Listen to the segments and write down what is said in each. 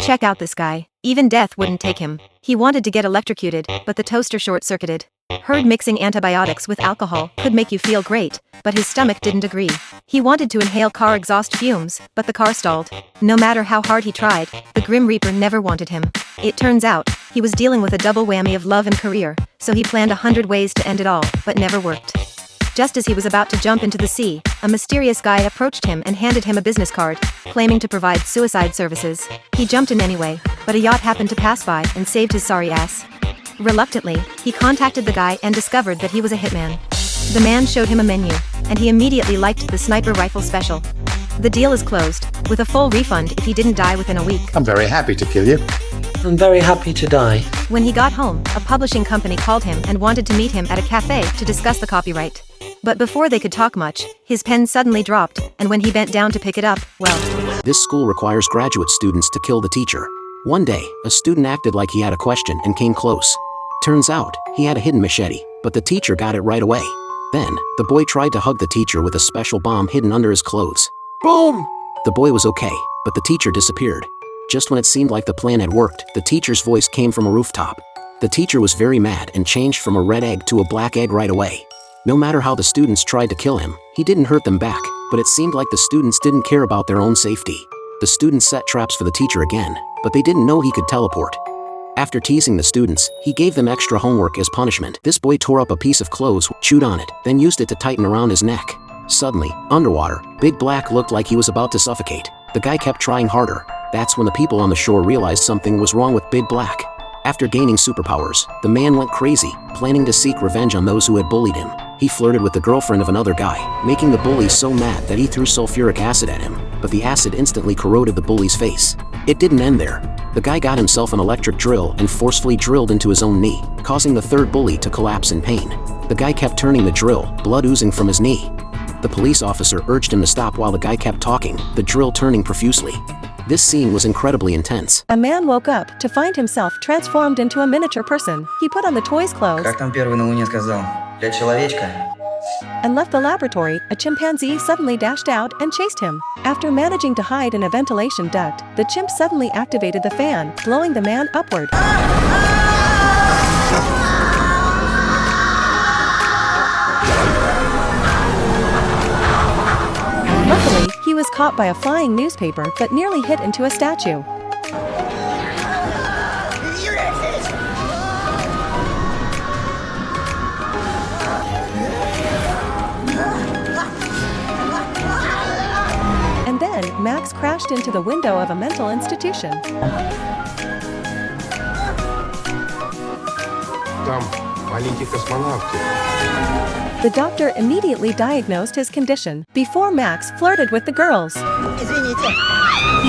Check out this guy. Even death wouldn't take him. He wanted to get electrocuted, but the toaster short-circuited. Heard mixing antibiotics with alcohol could make you feel great, but his stomach didn't agree. He wanted to inhale car exhaust fumes, but the car stalled. No matter how hard he tried, the Grim Reaper never wanted him. It turns out, he was dealing with a double whammy of love and career, so he planned 100 ways to end it all, but never worked. Just as he was about to jump into the sea, a mysterious guy approached him and handed him a business card, claiming to provide suicide services. He jumped in anyway, but a yacht happened to pass by and saved his sorry ass. Reluctantly, he contacted the guy and discovered that he was a hitman. The man showed him a menu, and he immediately liked the sniper rifle special. The deal is closed, with a full refund if he didn't die within a week. I'm very happy to kill you. I'm very happy to die. When he got home, a publishing company called him and wanted to meet him at a cafe to discuss the copyright. But before they could talk much, his pen suddenly dropped, and when he bent down to pick it up, well... This school requires graduate students to kill the teacher. One day, a student acted like he had a question and came close. Turns out, he had a hidden machete, but the teacher got it right away. Then, the boy tried to hug the teacher with a special bomb hidden under his clothes. Boom! The boy was okay, but the teacher disappeared. Just when it seemed like the plan had worked, the teacher's voice came from a rooftop. The teacher was very mad and changed from a red egg to a black egg right away. No matter how the students tried to kill him, he didn't hurt them back, but it seemed like the students didn't care about their own safety. The students set traps for the teacher again, but they didn't know he could teleport. After teasing the students, he gave them extra homework as punishment. This boy tore up a piece of clothes, chewed on it, then used it to tighten around his neck. Suddenly, underwater, Big Black looked like he was about to suffocate. The guy kept trying harder. That's when the people on the shore realized something was wrong with Big Black. After gaining superpowers, the man went crazy, planning to seek revenge on those who had bullied him. He flirted with the girlfriend of another guy, making the bully so mad that he threw sulfuric acid at him, but the acid instantly corroded the bully's face. It didn't end there. The guy got himself an electric drill and forcefully drilled into his own knee, causing the third bully to collapse in pain. The guy kept turning the drill, blood oozing from his knee. The police officer urged him to stop while the guy kept talking, the drill turning profusely. This scene was incredibly intense. A man woke up to find himself transformed into a miniature person. He put on the toy's clothes Как там первый на Луне сказал? Для человечка. and left the laboratory. A chimpanzee suddenly dashed out and chased him. After managing to hide in a ventilation duct, the chimp suddenly activated the fan, blowing the man upward. Luckily, he was caught by a flying newspaper but nearly hit into a statue. And then, Max crashed into the window of a mental institution. Там маленький космонавтик. The doctor immediately diagnosed his condition. Before Max flirted with the girls,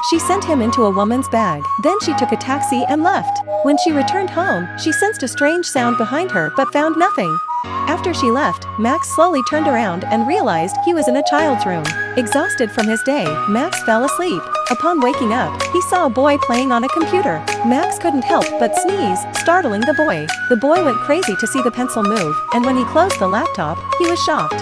she sent him into a woman's bag. Then she took a taxi and left. When she returned home, she sensed a strange sound behind her but found nothing. After she left, Max slowly turned around and realized he was in a child's room. Exhausted from his day, Max fell asleep. Upon waking up, he saw a boy playing on a computer. Max couldn't help but sneeze, startling the boy. The boy went crazy to see the pencil move, and when he closed the laptop, he was shocked.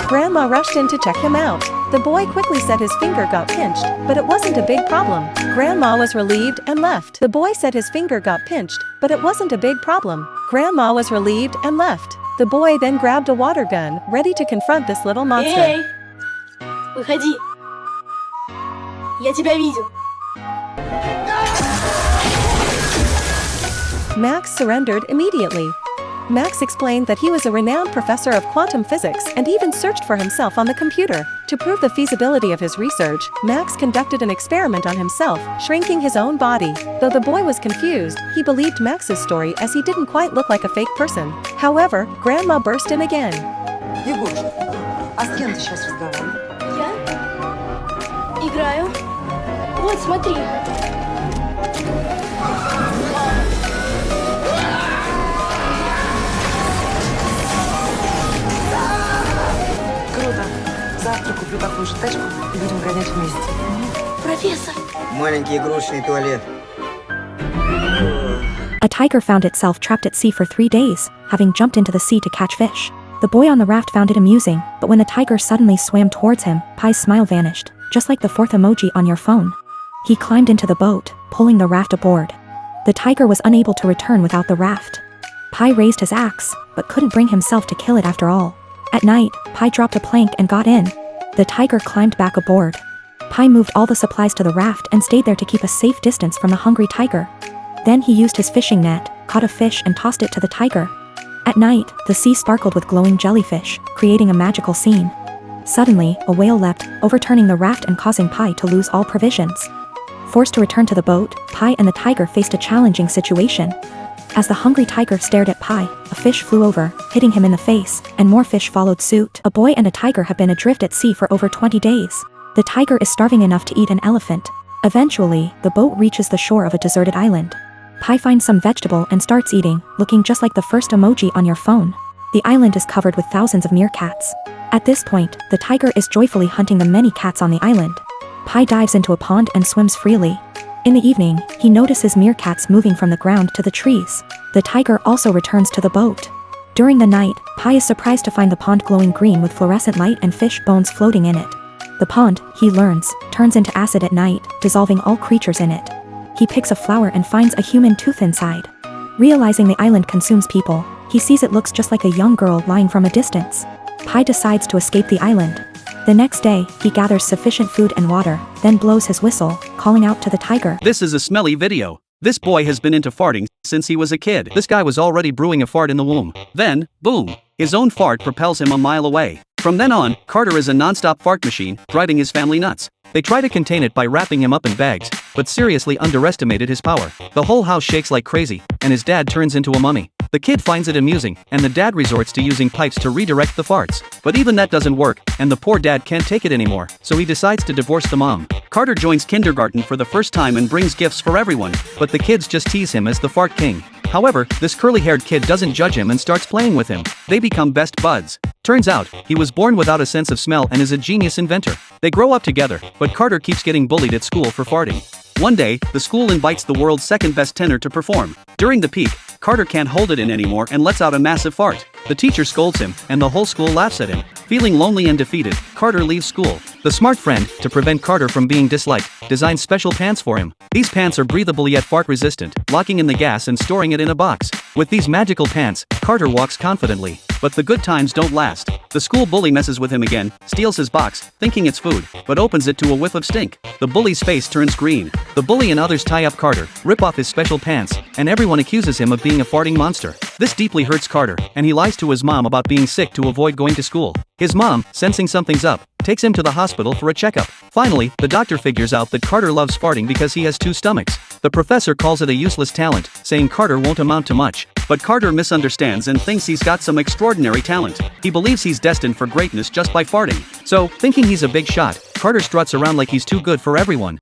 Grandma rushed in to check him out. The boy quickly said his finger got pinched, but it wasn't a big problem. Grandma was relieved and left. The boy said his finger got pinched, but it wasn't a big problem. Grandma was relieved and left. The boy then grabbed a water gun, ready to confront this little monster. Эй, выходи. Я тебя видел. Max surrendered immediately. Max explained that he was a renowned professor of quantum physics and even searched for himself on the computer. To prove the feasibility of his research, Max conducted an experiment on himself, shrinking his own body. Though the boy was confused, he believed Max's story as he didn't quite look like a fake person. However, Grandma burst in again. Егорушка, а с кем ты сейчас разговариваешь? Я играю. Вот, смотри. Круто. Завтра куплю такую же тачку и будем гонять вместе. Профессор. Маленький игрушечный туалет. A tiger found itself trapped at sea for 3 days, having jumped into the sea to catch fish. The boy on the raft found it amusing, but when the tiger suddenly swam towards him, Pai's smile vanished. just like the fourth emoji on your phone. He climbed into the boat, pulling the raft aboard. The tiger was unable to return without the raft. Pi raised his axe, but couldn't bring himself to kill it after all. At night, Pi dropped a plank and got in. The tiger climbed back aboard. Pi moved all the supplies to the raft and stayed there to keep a safe distance from the hungry tiger. Then he used his fishing net, caught a fish and tossed it to the tiger. At night, the sea sparkled with glowing jellyfish, creating a magical scene. Suddenly, a whale leapt, overturning the raft and causing Pi to lose all provisions. Forced to return to the boat, Pi and the tiger faced a challenging situation. As the hungry tiger stared at Pi, a fish flew over, hitting him in the face, and more fish followed suit. A boy and a tiger have been adrift at sea for over 20 days. The tiger is starving enough to eat an elephant. Eventually, the boat reaches the shore of a deserted island. Pi finds some vegetable and starts eating, looking just like the first emoji on your phone. The island is covered with thousands of meerkats. At this point, the tiger is joyfully hunting the many cats on the island. Pi dives into a pond and swims freely. In the evening, he notices meerkats moving from the ground to the trees. The tiger also returns to the boat. During the night, Pi is surprised to find the pond glowing green with fluorescent light and fish bones floating in it. The pond, he learns, turns into acid at night, dissolving all creatures in it. He picks a flower and finds a human tooth inside. Realizing the island consumes people, he sees it looks just like a young girl lying from a distance. Pi decides to escape the island. The next day, he gathers sufficient food and water, then blows his whistle, calling out to the tiger. This is a smelly video. This boy has been into farting since he was a kid. This guy was already brewing a fart in the womb. Then, boom, his own fart propels him a mile away. From then on, Carter is a non-stop fart machine, driving his family nuts. They try to contain it by wrapping him up in bags, but seriously underestimated his power. The whole house shakes like crazy, and his dad turns into a mummy. The kid finds it amusing, and the dad resorts to using pipes to redirect the farts. But even that doesn't work, and the poor dad can't take it anymore, so he decides to divorce the mom. Carter joins kindergarten for the first time and brings gifts for everyone, but the kids just tease him as the fart king. However, this curly-haired kid doesn't judge him and starts playing with him. They become best buds. Turns out, he was born without a sense of smell and is a genius inventor. They grow up together, but Carter keeps getting bullied at school for farting. One day, the school invites the world's second-best tenor to perform. During the peak, Carter can't hold it in anymore and lets out a massive fart. The teacher scolds him, and the whole school laughs at him. Feeling lonely and defeated, Carter leaves school. The smart friend, to prevent Carter from being disliked, designs special pants for him. These pants are breathable yet fart-resistant, locking in the gas and storing it in a box. With these magical pants, Carter walks confidently. But the good times don't last. The school bully messes with him again, steals his box, thinking it's food, but opens it to a whiff of stink. The bully's face turns green. The bully and others tie up Carter, rip off his special pants, and everyone accuses him of being a farting monster. This deeply hurts Carter, and he lies to his mom about being sick to avoid going to school. His mom, sensing something's up, takes him to the hospital for a checkup. Finally, the doctor figures out that Carter loves farting because he has two stomachs. The professor calls it a useless talent, saying Carter won't amount to much. But Carter misunderstands and thinks he's got some extraordinary talent. He believes he's destined for greatness just by farting. So, thinking he's a big shot, Carter struts around like he's too good for everyone.